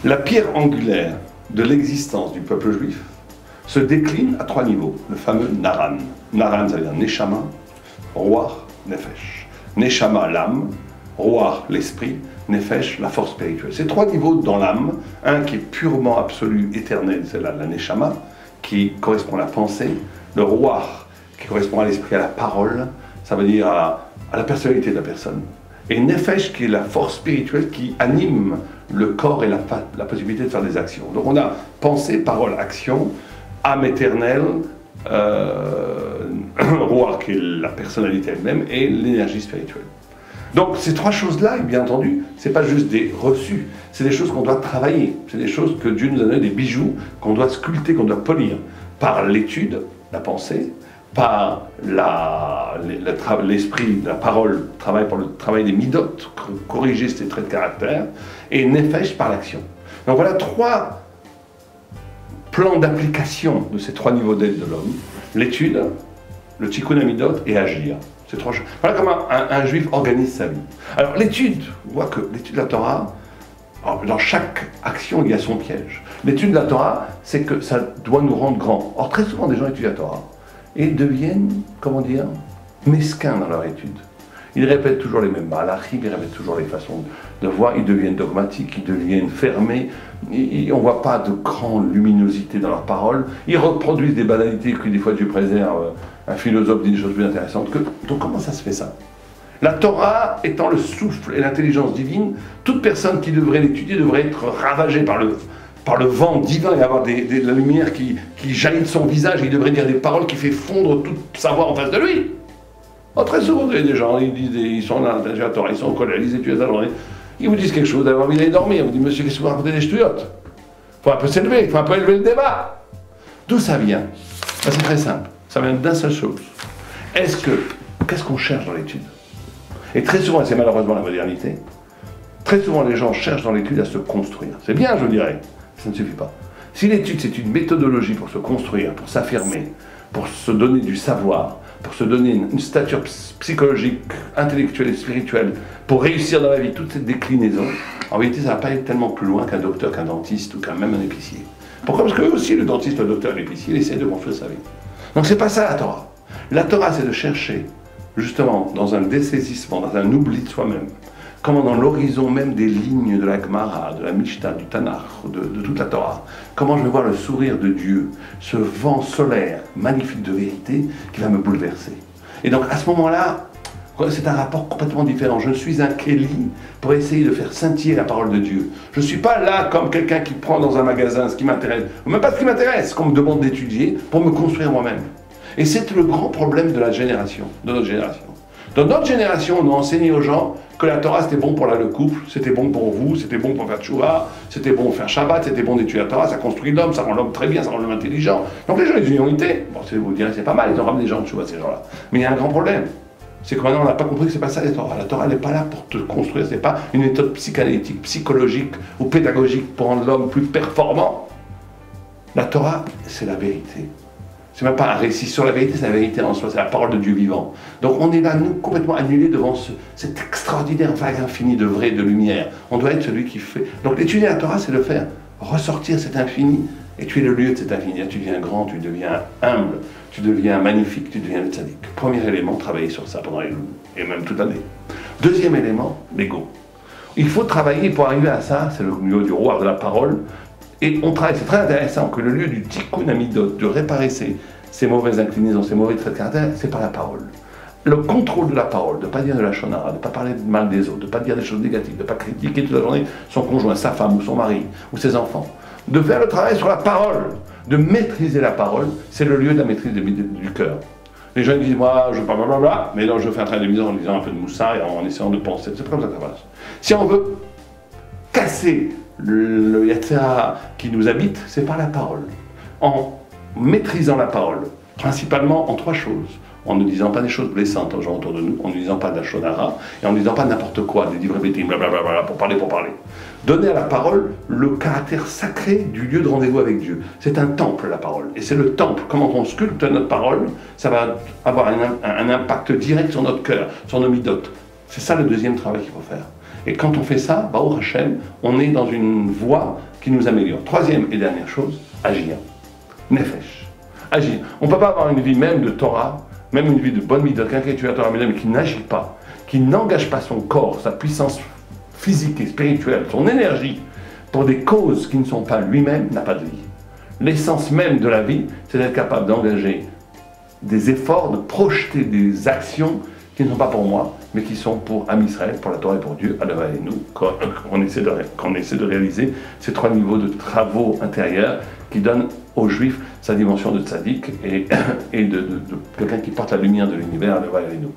La pierre angulaire de l'existence du peuple juif se décline à 3 niveaux. Le fameux Naran. Naran, ça veut dire Neshama, Ruach, Nefesh. Neshama, l'âme, Ruach, l'esprit, Nefesh, la force spirituelle. Ces 3 niveaux dans l'âme, un qui est purement absolu, éternel, c'est la Neshama, qui correspond à la pensée, le Ruach, qui correspond à l'esprit, à la parole, ça veut dire à la personnalité de la personne. Et Nefesh, qui est la force spirituelle qui anime le corps et la possibilité de faire des actions. Donc on a pensée, parole, action, âme éternelle, Ruach, qui est la personnalité elle-même, et l'énergie spirituelle. Donc ces 3 choses-là, bien entendu, ce n'est pas juste des reçus, c'est des choses qu'on doit travailler, c'est des choses que Dieu nous a donné, des bijoux qu'on doit sculpter, qu'on doit polir, par l'étude, la pensée, par l'esprit, la parole, pour le travail des midot, corriger ces traits de caractère, et Nefesh par l'action. Donc voilà 3 plans d'application de ces 3 niveaux d'aide de l'homme, l'étude, le tikkun hamidot et agir. Ces 3 choses. Voilà comment un juif organise sa vie. Alors l'étude, on voit que l'étude de la Torah, dans chaque action il y a son piège. L'étude de la Torah, c'est que ça doit nous rendre grands. Or très souvent des gens étudient la Torah et deviennent, comment dire, mesquins dans leur étude. Ils répètent toujours les mêmes malachim, ils répètent toujours les façons de voir, ils deviennent dogmatiques, ils deviennent fermés, on ne voit pas de grande luminosité dans leurs paroles, ils reproduisent des banalités que des fois Dieu préserve, un philosophe dit des choses plus intéressantes que... Donc comment ça se fait ça? La Torah étant le souffle et l'intelligence divine, toute personne qui devrait l'étudier devrait être ravagée par le vent divin et avoir la lumière qui jaillit de son visage, et il devrait dire des paroles qui fait fondre tout savoir en face de lui. Oh, très souvent, vous avez des gens, ils sont là, à Torah, ils sont au collège, ils étudient la journée, ils vous disent quelque chose, d'avoir envie d'aller dormir, ils vous disent, monsieur, qu'est-ce que vous racontez des ch'touillottes? Il faut un peu s'élever, il faut un peu élever le débat. D'où ça vient? C'est très simple, ça vient d'une seule chose. Qu'est-ce qu'on cherche dans l'étude? Et très souvent, et c'est malheureusement la modernité, très souvent les gens cherchent dans l'étude à se construire. C'est bien, je dirais, ça ne suffit pas. Si l'étude, c'est une méthodologie pour se construire, pour s'affirmer, pour se donner du savoir, pour se donner une stature psychologique, intellectuelle et spirituelle, pour réussir dans la vie, toute cette déclinaison, en vérité, ça ne va pas être tellement plus loin qu'un docteur, qu'un dentiste ou qu'un même un épicier. Pourquoi? Parce que eux aussi, le dentiste, le docteur, l'épicier, il essaie de construire sa vie. Donc c'est pas ça la Torah. La Torah, c'est de chercher, justement, dans un dessaisissement, dans un oubli de soi-même, comment dans l'horizon même des lignes de la Gemara, de la Mishnah, du Tanakh, de toute la Torah, comment je vais voir le sourire de Dieu, ce vent solaire magnifique de vérité qui va me bouleverser. Et donc à ce moment-là, c'est un rapport complètement différent. Je suis un Kéli pour essayer de faire scintiller la parole de Dieu. Je ne suis pas là comme quelqu'un qui prend dans un magasin ce qui m'intéresse, ou même pas ce qui m'intéresse, qu'on me demande d'étudier pour me construire moi-même. Et c'est le grand problème de la génération, de notre génération. Dans notre génération, on a enseigné aux gens que la Torah c'était bon pour le couple, c'était bon pour vous, c'était bon pour faire tchouva, c'était bon pour faire Shabbat, c'était bon d'étudier la Torah, ça construit l'homme, ça rend l'homme très bien, ça rend l'homme intelligent. Donc les gens ils y ont été. Bon, vous direz c'est pas mal, ils ont ramené des gens de tchouva ces gens-là. Mais il y a un grand problème. C'est que maintenant on n'a pas compris que c'est pas ça la Torah. La Torah elle n'est pas là pour te construire, c'est pas une méthode psychanalytique, psychologique ou pédagogique pour rendre l'homme plus performant. La Torah c'est la vérité. C'est même pas un récit sur la vérité, c'est la vérité en soi, c'est la parole de Dieu vivant. Donc on est là, nous, complètement annulés devant cette extraordinaire vague infinie de vrai, de lumière. On doit être celui qui fait... Donc l'étudier la Torah, c'est de faire ressortir cet infini, et tu es le lieu de cet infini. Tu deviens grand, tu deviens humble, tu deviens magnifique, tu deviens le tzaddik. Premier élément, travailler sur ça pendant les jours, et même toute l'année. Deuxième élément, l'ego. Il faut travailler pour arriver à ça, c'est le lieu du roi de la parole. Et on travaille, c'est très intéressant que le lieu du tikkun hamidot, de réparer ces mauvaises inclinaisons, ces mauvais traits de caractère, c'est par la parole. Le contrôle de la parole, de ne pas dire de la shonara, de ne pas parler mal des autres, de ne pas dire des choses négatives, de ne pas critiquer toute la journée son conjoint, sa femme ou son mari ou ses enfants. De faire le travail sur la parole, de maîtriser la parole, c'est le lieu de la maîtrise du cœur. Les gens disent, moi je parle blablabla, mais non, je fais un travail de mise en disant un peu de moussa et en essayant de penser. C'est pas comme ça que ça passe. Si on veut casser le yatsera qui nous habite, c'est par la parole. En maîtrisant la parole, principalement en 3 choses. En ne disant pas des choses blessantes aux gens autour de nous, en ne disant pas de la shonara, et en ne disant pas n'importe quoi, des livres bêtises, blablabla, pour parler. Donner à la parole le caractère sacré du lieu de rendez-vous avec Dieu. C'est un temple, la parole. Et c'est le temple. Comment on sculpte notre parole, ça va avoir un impact direct sur notre cœur, sur nos midot. C'est ça le deuxième travail qu'il faut faire. Et quand on fait ça, Baruch Hashem, on est dans une voie qui nous améliore. Troisième et dernière chose, agir. Nefesh. Agir. On ne peut pas avoir une vie même de Torah, même une vie de bonne midot, quelqu'un qui étudie la Torah, mais qui n'agit pas, qui n'engage pas son corps, sa puissance physique et spirituelle, son énergie, pour des causes qui ne sont pas lui-même, n'a pas de vie. L'essence même de la vie, c'est d'être capable d'engager des efforts, de projeter des actions qui ne sont pas pour moi, mais qui sont pour Am Israël, pour la Torah et pour Dieu, à et nous, qu'on essaie de réaliser ces trois niveaux de travaux intérieurs qui donnent aux Juifs sa dimension de tzaddik et de quelqu'un qui porte la lumière de l'univers, à et nous.